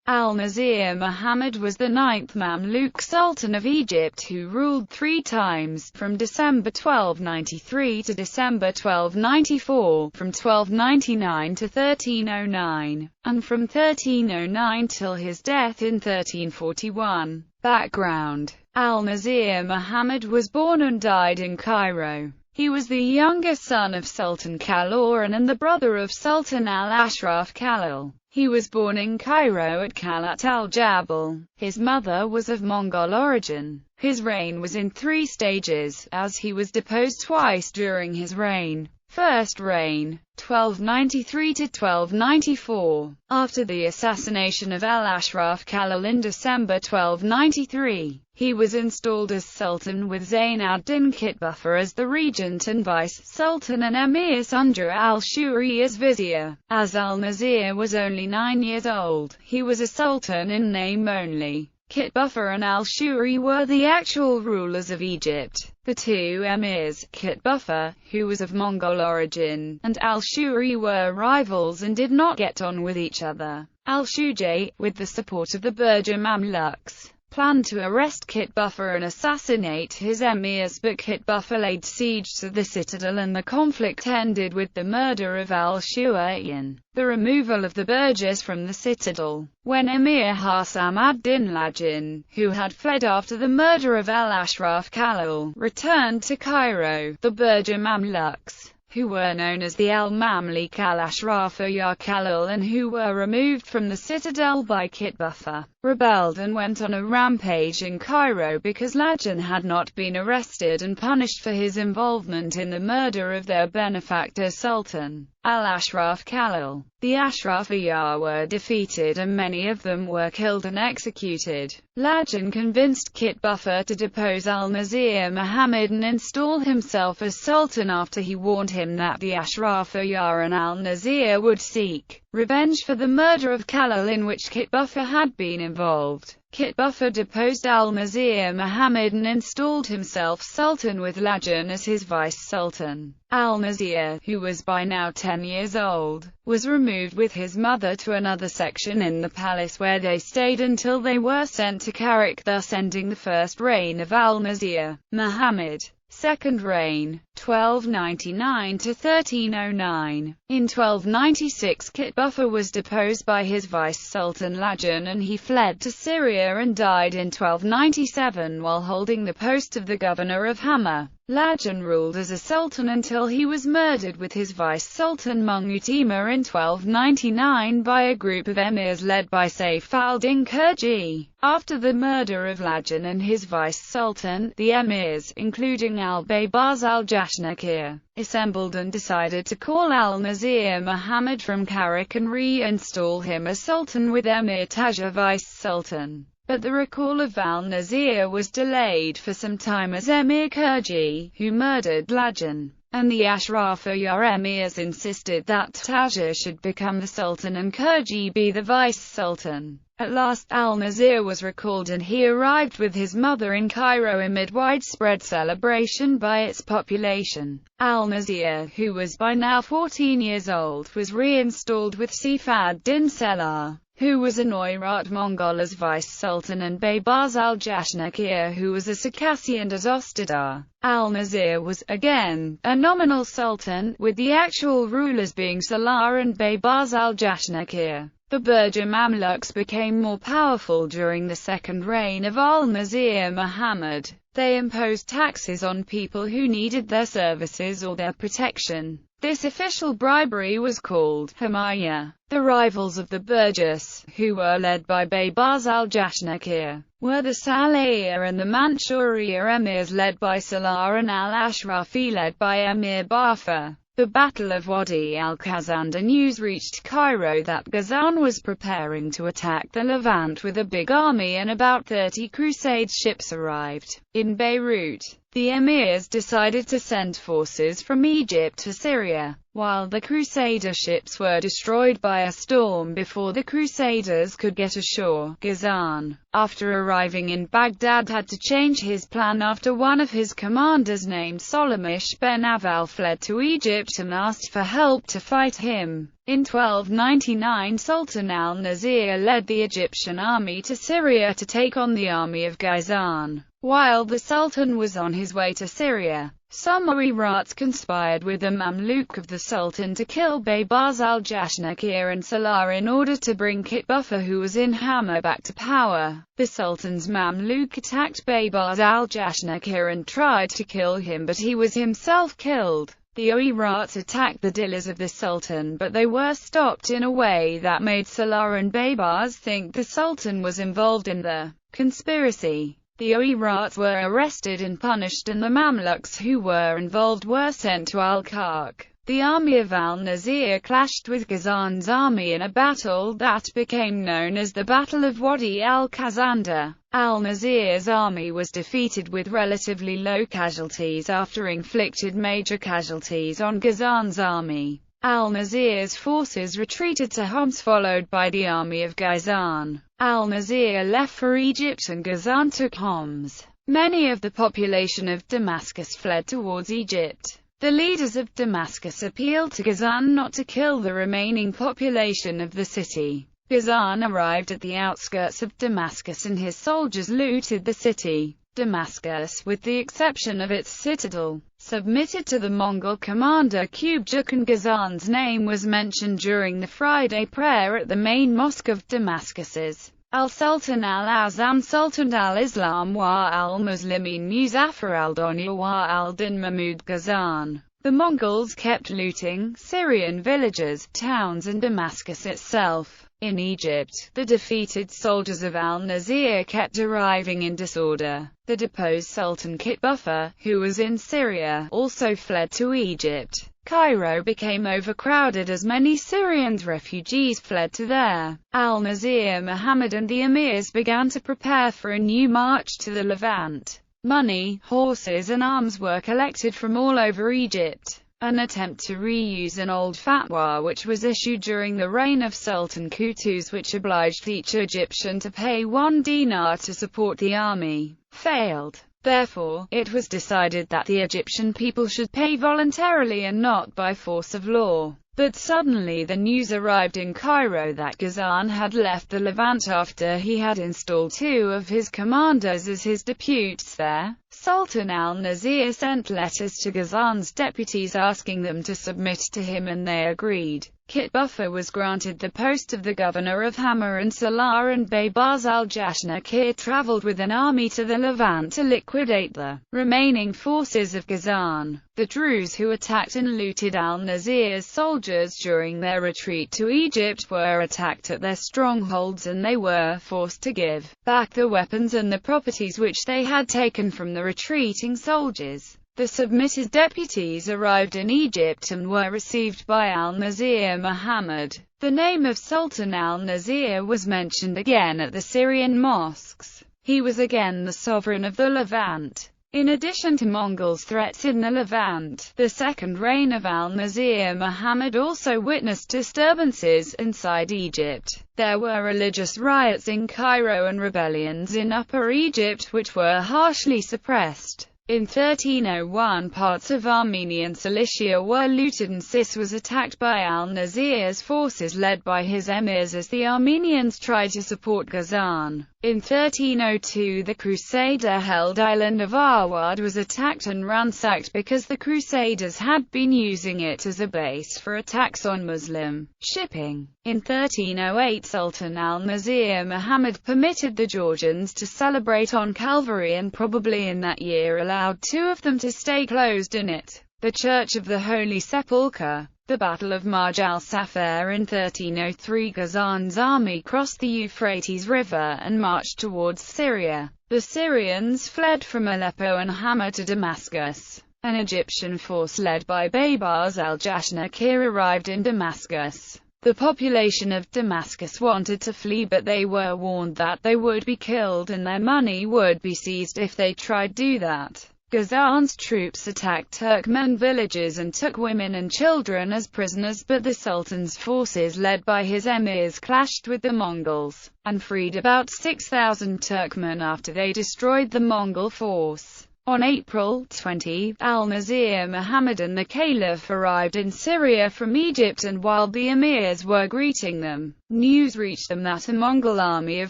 Al-Nasir Muhammad was the ninth Mamluk Sultan of Egypt who ruled 3 times, from December 1293 to December 1294, from 1299 to 1309, and from 1309 till his death in 1341. Background: Al-Nasir Muhammad was born and died in Cairo. He was the younger son of Sultan Kalaran and the brother of Sultan al-Ashraf Khalil. He was born in Cairo at Kalat al-Jabal. His mother was of Mongol origin. His reign was in 3 stages, as he was deposed twice during his reign. First reign, 1293 to 1294. After the assassination of al-Ashraf Khalil in December 1293, he was installed as Sultan with Zayn ad-Din Kitbuffer as the regent and vice-sultan and Emir Sundra al-Shuri as vizier. As al-Nasir was only 9 years old, he was a sultan in name only. Kitbuffer and al-Shuri were the actual rulers of Egypt. The 2 emirs, Kitbuffer, who was of Mongol origin, and al-Shuri were rivals and did not get on with each other. Al-Shuja, with the support of the Berger Mamluks, planned to arrest Kitbuffer and assassinate his emirs, but Kitbuffer laid siege to the citadel and the conflict ended with the murder of al-Shuayan. The removal of the Burgess from the citadel. When Emir Hassam ad-Din Lajin, who had fled after the murder of al-Ashraf Khalil, returned to Cairo, the Berger Mamluks, who were known as the al-Mamlik al-Ashraf Khalil and who were removed from the citadel by Kitbuffer, rebelled and went on a rampage in Cairo because Lajin had not been arrested and punished for his involvement in the murder of their benefactor Sultan al-Ashraf Khalil. The Ashrafiyah were defeated and many of them were killed and executed. Lajin convinced Kitbuffer to depose al-Nasir Muhammad and install himself as sultan after he warned him that the Ashrafiyah and al-Nasir would seek revenge for the murder of Khalil in which Kitbuffer had been involved. Kitbuffer deposed al-Nasir Muhammad and installed himself sultan with Lajin as his vice-sultan. Al-Nasir, who was by now 10 years old, was removed with his mother to another section in the palace where they stayed until they were sent to Karak, thus ending the first reign of al-Nasir Muhammad. Second reign, 1299 to 1309. In 1296 Kitbuffer was deposed by his vice-sultan Lajin and he fled to Syria and died in 1297 while holding the post of the governor of Hama. Lajin ruled as a sultan until he was murdered with his vice-sultan Mungutima in 1299 by a group of emirs led by Saif al-Din Khurji. After the murder of Lajin and his vice-sultan, the emirs, including al-Baybars al-Jashnakir, assembled and decided to call al-Nasir Muhammad from Karak and re-install him as sultan with Emir Taja vice-sultan. But the recall of al-Nasir was delayed for some time as Emir Khurji, who murdered Lajin, and the Ashrafiyah emirs insisted that Taja should become the sultan and Khurji be the vice-sultan. At last al-Nasir was recalled and he arrived with his mother in Cairo amid widespread celebration by its population. Al-Nasir, who was by now 14 years old, was reinstalled with Saif ad-Din Selah, who was an Oirat Mongol as vice-sultan, and Baybars al-Jashnakir, who was a Circassian as Ostadar. Al-Nasir was, again, a nominal sultan, with the actual rulers being Salah and Baybars al-Jashnakir. The Berger Mamluks became more powerful during the second reign of al-Nasir Muhammad. They imposed taxes on people who needed their services or their protection. This official bribery was called Himayah. The rivals of the Burgess, who were led by Baybars al-Jashnakir, were the Salayya and the Manchuria emirs led by Salah and al-Ashrafi led by Emir Bafa. The Battle of Wadi al-Khazanda news reached Cairo that Ghazan was preparing to attack the Levant with a big army and about 30 crusade ships arrived. In Beirut, the emirs decided to send forces from Egypt to Syria, while the Crusader ships were destroyed by a storm before the Crusaders could get ashore. Ghazan, after arriving in Baghdad, had to change his plan after one of his commanders named Solomon ben Aval fled to Egypt and asked for help to fight him. In 1299, Sultan Al-Nasir led the Egyptian army to Syria to take on the army of Ghazan. While the Sultan was on his way to Syria, some Umarats conspired with the Mamluk of the Sultan to kill Baybars al-Jashnakir and Salah in order to bring Kitbuffa, who was in Hama, back to power. The Sultan's Mamluk attacked Baybars al-Jashnakir and tried to kill him, but he was himself killed. The Umarats attacked the Dillas of the Sultan, but they were stopped in a way that made Salah and Baybars think the Sultan was involved in the conspiracy. The Umarats were arrested and punished, and the Mamluks who were involved were sent to Al-Kark. The army of Al-Nasir clashed with Ghazan's army in a battle that became known as the Battle of Wadi al-Khazanda. Al-Nasir's army was defeated with relatively low casualties after inflicted major casualties on Ghazan's army. Al-Nasir's forces retreated to Homs, followed by the army of Ghazan. Al-Nasir left for Egypt and Ghazan took Homs. Many of the population of Damascus fled towards Egypt. The leaders of Damascus appealed to Ghazan not to kill the remaining population of the city. Ghazan arrived at the outskirts of Damascus and his soldiers looted the city. Damascus, with the exception of its citadel, submitted to the Mongol commander Kubjuk, and Ghazan's name was mentioned during the Friday prayer at the main mosque of Damascus's Al-Sultan al-Azam Sultan al-Islam wa al-Muslimin Muzaffar al-Donya wa al-Din Mahmud Ghazan. The Mongols kept looting Syrian villages, towns and Damascus itself. In Egypt, the defeated soldiers of Al-Nasir kept arriving in disorder. The deposed Sultan Kitbuffa, who was in Syria, also fled to Egypt. Cairo became overcrowded as many Syrian refugees fled to there. Al-Nasir Muhammad and the emirs began to prepare for a new march to the Levant. Money, horses and arms were collected from all over Egypt. An attempt to reuse an old fatwa which was issued during the reign of Sultan Qutuz, which obliged each Egyptian to pay 1 dinar to support the army, failed. Therefore, it was decided that the Egyptian people should pay voluntarily and not by force of law. But suddenly the news arrived in Cairo that Ghazan had left the Levant after he had installed 2 of his commanders as his deputies there. Sultan al-Nasir sent letters to Ghazan's deputies asking them to submit to him, and they agreed. Kitbuffa was granted the post of the governor of Hama, and Salah and Baybars al-Jashnakir traveled with an army to the Levant to liquidate the remaining forces of Ghazan. The Druze who attacked and looted al-Nasir's soldiers during their retreat to Egypt were attacked at their strongholds, and they were forced to give back the weapons and the properties which they had taken from the retreating soldiers. The submitted deputies arrived in Egypt and were received by Al-Nasir Muhammad. The name of Sultan al-Nasir was mentioned again at the Syrian mosques. He was again the sovereign of the Levant. In addition to Mongols' threats in the Levant, the second reign of Al-Nasir Muhammad also witnessed disturbances inside Egypt. There were religious riots in Cairo and rebellions in Upper Egypt which were harshly suppressed. In 1301, parts of Armenian Cilicia were looted and Sis was attacked by Al-Nasir's forces led by his emirs as the Armenians tried to support Ghazan. In 1302, the Crusader-held island of Awad was attacked and ransacked because the Crusaders had been using it as a base for attacks on Muslim shipping. In 1308, Sultan al-Nasir Muhammad permitted the Georgians to celebrate on Calvary, and probably in that year allowed 2 of them to stay closed in it. The Church of the Holy Sepulchre. The Battle of Marj al-Safar in 1303, Ghazan's army crossed the Euphrates River and marched towards Syria. The Syrians fled from Aleppo and Hama to Damascus. An Egyptian force led by Baybars al-Jashnakir arrived in Damascus. The population of Damascus wanted to flee, but they were warned that they would be killed and their money would be seized if they tried to do that. Ghazan's troops attacked Turkmen villages and took women and children as prisoners, but the Sultan's forces, led by his emirs, clashed with the Mongols, and freed about 6,000 Turkmen after they destroyed the Mongol force. On April 20, Al-Nasir Muhammad and the Caliph arrived in Syria from Egypt, and while the emirs were greeting them, news reached them that a Mongol army of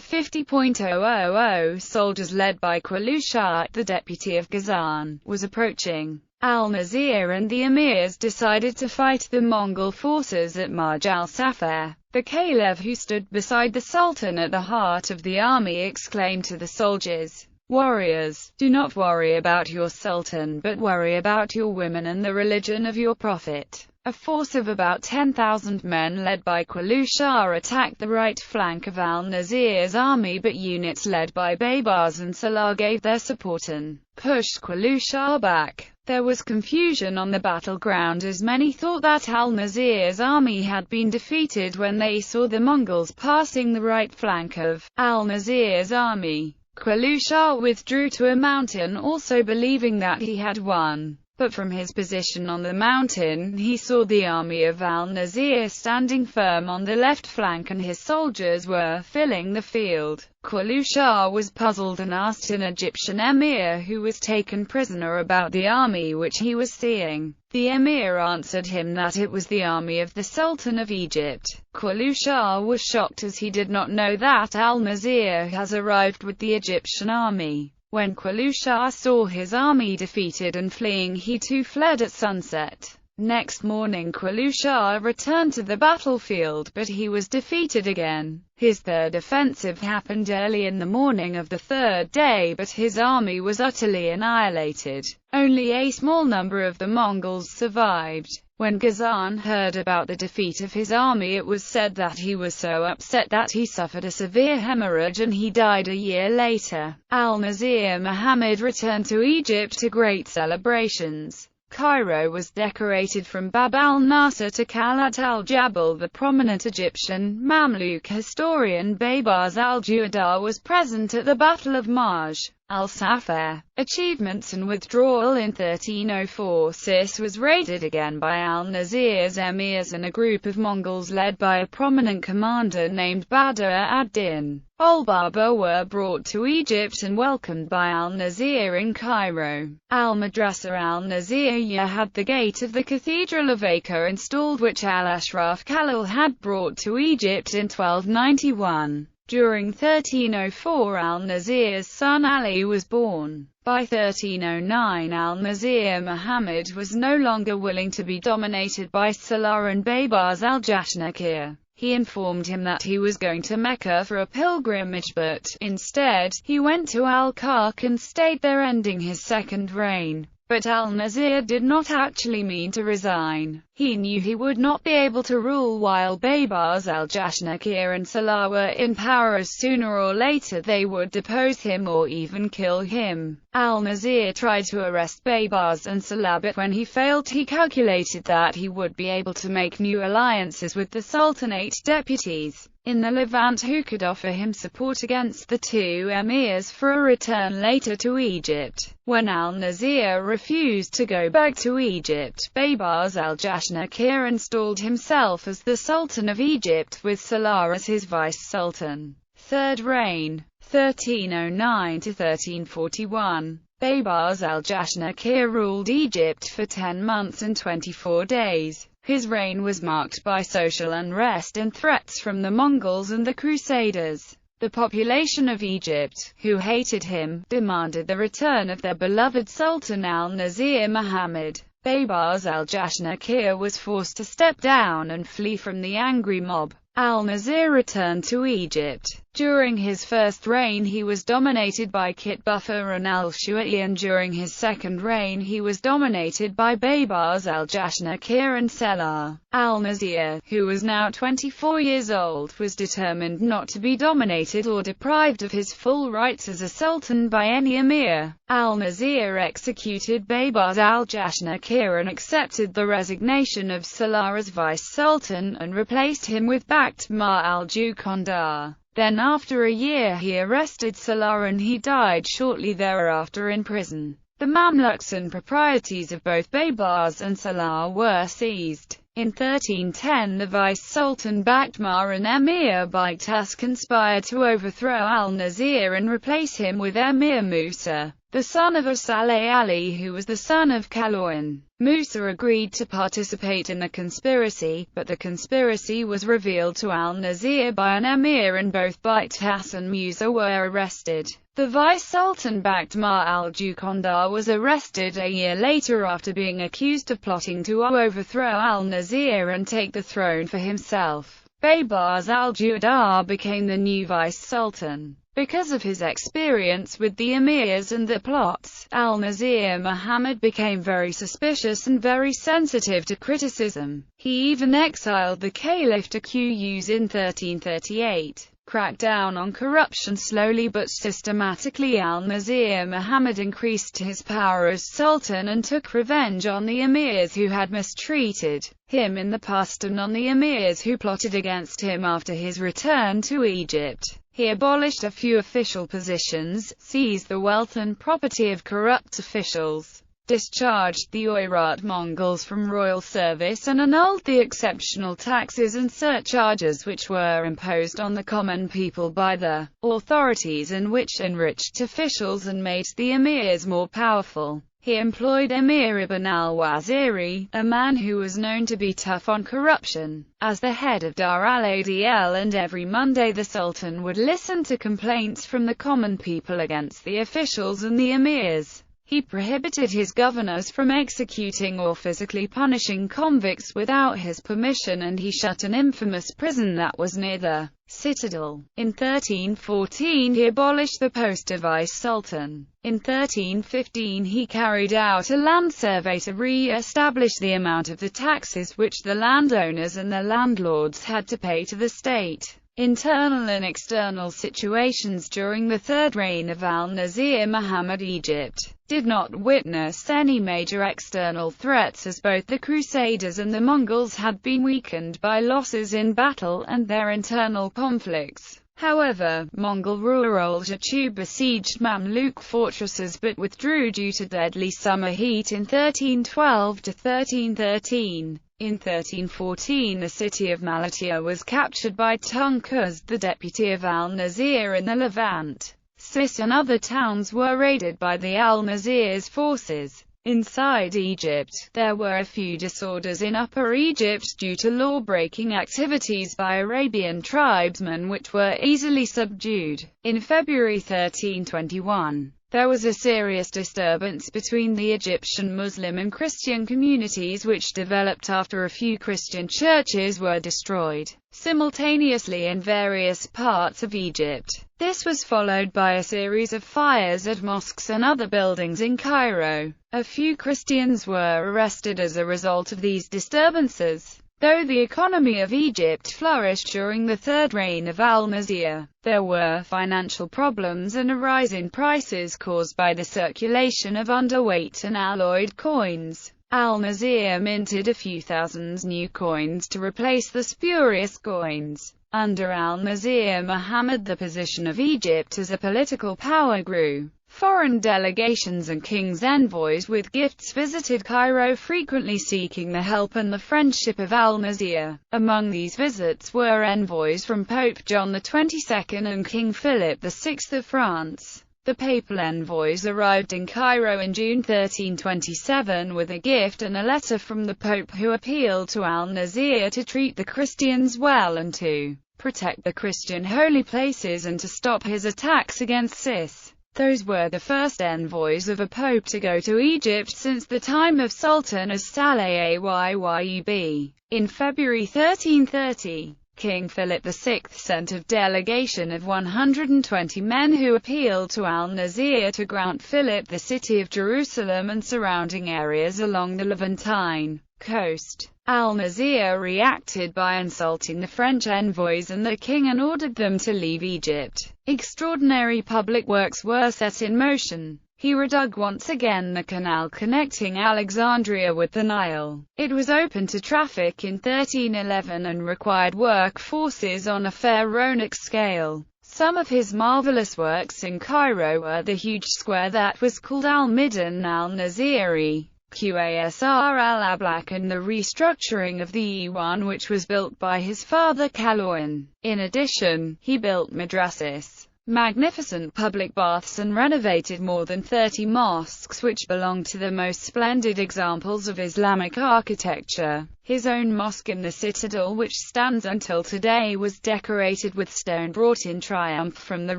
50,000 soldiers led by Qalusha, the deputy of Ghazan, was approaching. Al-Nasir and the emirs decided to fight the Mongol forces at Marj al-Safar. The Caliph, who stood beside the Sultan at the heart of the army, exclaimed to the soldiers, "Warriors, do not worry about your sultan, but worry about your women and the religion of your prophet." A force of about 10,000 men led by Qalusha attacked the right flank of Al-Nasir's army, but units led by Baybars and Salah gave their support and pushed Qalusha back. There was confusion on the battleground, as many thought that Al-Nasir's army had been defeated when they saw the Mongols passing the right flank of Al-Nasir's army. Qalusha withdrew to a mountain, also believing that he had won. But from his position on the mountain, he saw the army of Al-Nasir standing firm on the left flank, and his soldiers were filling the field. Qalusha was puzzled and asked an Egyptian emir who was taken prisoner about the army which he was seeing. The emir answered him that it was the army of the Sultan of Egypt. Qalusha was shocked, as he did not know that Al-Nasir has arrived with the Egyptian army. When Qalusha saw his army defeated and fleeing, he too fled at sunset. Next morning Qalusha returned to the battlefield, but he was defeated again. His third offensive happened early in the morning of the third day, but his army was utterly annihilated. Only a small number of the Mongols survived. When Ghazan heard about the defeat of his army, it was said that he was so upset that he suffered a severe hemorrhage and he died a year later. Al-Nasir Muhammad returned to Egypt to great celebrations. Cairo was decorated from Bab al-Nasir to Khalat al-Jabal. The prominent Egyptian Mamluk historian Baybars al-Juadar was present at the Battle of Marj al-Safar. Achievements and withdrawal. In 1304, Sis was raided again by Al-Nasir's emirs, and a group of Mongols led by a prominent commander named Badr ad-Din al-Baba were brought to Egypt and welcomed by Al-Nasir in Cairo. Al-Madrasa al-Nasiriyya had the gate of the Cathedral of Acre installed, which Al-Ashraf Khalil had brought to Egypt in 1291. During 1304, Al-Nasir's son Ali was born. By 1309, Al-Nasir Muhammad was no longer willing to be dominated by Salah and Baybars al-Jashnakir. He informed him that he was going to Mecca for a pilgrimage, but, instead, he went to Al-Kark and stayed there, ending his second reign. But Al-Nasir did not actually mean to resign. He knew he would not be able to rule while Baybars al-Jashnakir and Salah were in power, as sooner or later they would depose him or even kill him. Al-Nasir tried to arrest Baybars and Salah, but when he failed, he calculated that he would be able to make new alliances with the Sultanate deputies in the Levant who could offer him support against the two emirs for a return later to Egypt. When Al-Nasir refused to go back to Egypt, Baybars al-Jashnakir installed himself as the Sultan of Egypt, with Salah as his vice-sultan. Third reign, 1309 to 1341. Baybars al-Jashnakir ruled Egypt for 10 months and 24 days. His reign was marked by social unrest and threats from the Mongols and the Crusaders. The population of Egypt, who hated him, demanded the return of their beloved Sultan Al-Nasir Muhammad. Baybars al-Jashnakir was forced to step down and flee from the angry mob. Al-Nasir returned to Egypt. During his first reign he was dominated by Kitbuffa and al-Shu'i, and during his second reign he was dominated by Baybars al-Jashnakir and Salah. Al-Nasir, who was now 24 years old, was determined not to be dominated or deprived of his full rights as a sultan by any emir. Al-Nasir executed Baybars al-Jashnakir and accepted the resignation of Salah as vice-sultan, and replaced him with Bakht Ma al-Jukondar. Then after a year he arrested Salah and he died shortly thereafter in prison. The Mamluks and proprieties of both Baybars and Salar were seized. In 1310 the vice-sultan Bakhtimar and Emir Baitas conspired to overthrow Al-Nasir and replace him with Emir Musa, the son of Saleh Ali, who was the son of Kaloyan. Musa agreed to participate in the conspiracy, but the conspiracy was revealed to Al-Nasir by an emir and both Baitas and Musa were arrested. The vice-sultan Bakhtimar al-Jukondar was arrested a year later after being accused of plotting to overthrow Al-Nasir and take the throne for himself. Baybars al-Judar became the new vice-sultan. Because of his experience with the emirs and the plots, Al-Nasir Muhammad became very suspicious and very sensitive to criticism. He even exiled the caliph to Quz in 1338. Cracked down on corruption slowly but systematically. Al-Nasir Muhammad increased his power as sultan and took revenge on the emirs who had mistreated him in the past and on the emirs who plotted against him after his return to Egypt. He abolished a few official positions, seized the wealth and property of corrupt officials, discharged the Oirat Mongols from royal service and annulled the exceptional taxes and surcharges which were imposed on the common people by the authorities and which enriched officials and made the emirs more powerful. He employed Emir Ibn al-Waziri, a man who was known to be tough on corruption, as the head of Dar al-Adl, and every Monday the Sultan would listen to complaints from the common people against the officials and the emirs. He prohibited his governors from executing or physically punishing convicts without his permission, and he shut an infamous prison that was near the citadel. In 1314 he abolished the post of vice-sultan. In 1315 he carried out a land survey to re-establish the amount of the taxes which the landowners and the landlords had to pay to the state. Internal and external situations. During the third reign of Al-Nasir Muhammad, Egypt did not witness any major external threats, as both the Crusaders and the Mongols had been weakened by losses in battle and their internal conflicts. However, Mongol ruler Uljatu besieged Mamluk fortresses but withdrew due to deadly summer heat in 1312 to 1313. In 1314 the city of Malatya was captured by Tunkus, the deputy of Al-Nasir in the Levant. Sis and other towns were raided by the Al-Nasir's forces. Inside Egypt, there were a few disorders in Upper Egypt due to law-breaking activities by Arabian tribesmen which were easily subdued. In February 1321, there was a serious disturbance between the Egyptian Muslim and Christian communities which developed after a few Christian churches were destroyed simultaneously in various parts of Egypt. This was followed by a series of fires at mosques and other buildings in Cairo. A few Christians were arrested as a result of these disturbances. Though the economy of Egypt flourished during the third reign of Al-Nasir, there were financial problems and a rise in prices caused by the circulation of underweight and alloyed coins. Al-Nasir minted a few thousand new coins to replace the spurious coins. Under Al-Nasir Muhammad, the position of Egypt as a political power grew. Foreign delegations and king's envoys with gifts visited Cairo, frequently seeking the help and the friendship of Al-Nasir. Among these visits were envoys from Pope John XXII and King Philip VI of France. The papal envoys arrived in Cairo in June 1327 with a gift and a letter from the Pope, who appealed to Al-Nasir to treat the Christians well and to protect the Christian holy places and to stop his attacks against Sis. Those were the first envoys of a pope to go to Egypt since the time of Sultan as-Saleh Ayyub. In February 1330, King Philip VI sent a delegation of 120 men who appealed to Al-Nasir to grant Philip the city of Jerusalem and surrounding areas along the Levantine coast. Al-Nasir reacted by insulting the French envoys and the king and ordered them to leave Egypt. Extraordinary public works were set in motion. He redug once again the canal connecting Alexandria with the Nile. It was open to traffic in 1311 and required work forces on a pharaonic scale. Some of his marvelous works in Cairo were the huge square that was called Al-Midan al-Naziri, Qasr al-Ablaq, and the restructuring of the E1, which was built by his father Kaloyan. In addition, he built madrasas, magnificent public baths, and renovated more than 30 mosques which belong to the most splendid examples of Islamic architecture. His own mosque in the citadel, which stands until today, was decorated with stone brought in triumph from the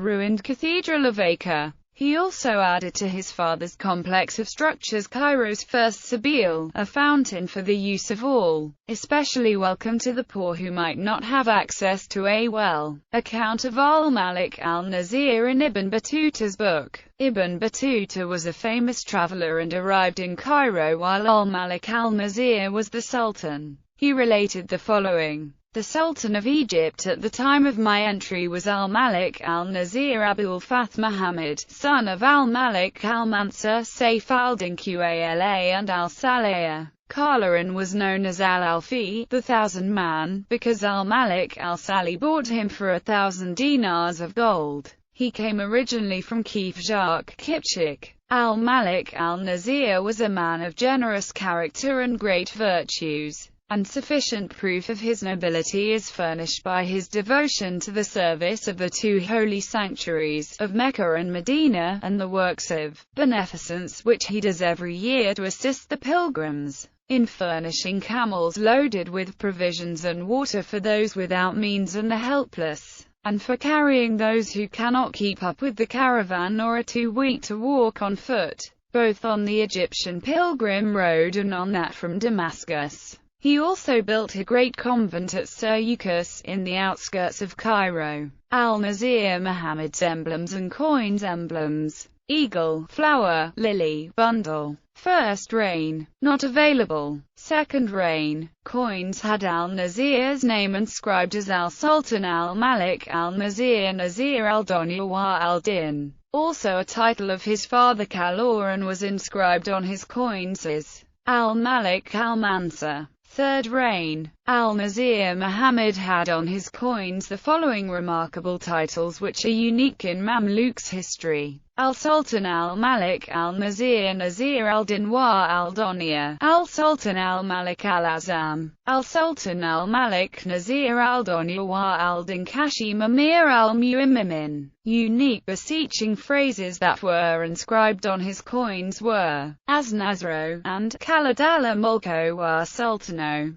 ruined Cathedral of Acre. He also added to his father's complex of structures Cairo's first sabil, a fountain for the use of all, especially welcome to the poor who might not have access to a well. Account of al-Malik al-Nasir in Ibn Battuta's book. Ibn Battuta was a famous traveler and arrived in Cairo while al-Malik al-Nasir was the Sultan. He related the following. The Sultan of Egypt at the time of my entry was Al-Malik al-Nasir Abul Fath Muhammad, son of Al-Malik al-Mansur Saif al-Din Qala and al-Salaya. Kalaran was known as Al-Alfi, the 1,000-man, because Al-Malik al-Sali bought him for 1,000 dinars of gold. He came originally from Kipchak. Al-Malik al-Nasir was a man of generous character and great virtues, and sufficient proof of his nobility is furnished by his devotion to the service of the two holy sanctuaries of Mecca and Medina, and the works of beneficence which he does every year to assist the pilgrims in furnishing camels loaded with provisions and water for those without means and the helpless, and for carrying those who cannot keep up with the caravan or are too weak to walk on foot, both on the Egyptian pilgrim road and on that from Damascus. He also built a great convent at Seleucus, in the outskirts of Cairo. Al-Nasir Muhammad's emblems and coins. Emblems: eagle, flower, lily, bundle. First reign, not available. Second reign, coins had al-Nasir's name inscribed as al-Sultan al-Malik al-Nasir Nasir al-Dunya wa al-Din. Also a title of his father Kaloran was inscribed on his coins as al-Malik al-Mansur. Third reign, Al-Nasir Muhammad had on his coins the following remarkable titles which are unique in Mamluks history: Al-Sultan al-Malik al-Nasir Nasir al-Din wa al-Dunya, Al-Sultan al-Malik al-Azam, Al-Sultan al-Malik Nasir al-Dunya wa al-Din Kashim Amir al-Mu'minin. Unique beseeching phrases that were inscribed on his coins were, As Nazro, and Kaladala Mulko wa Sultano.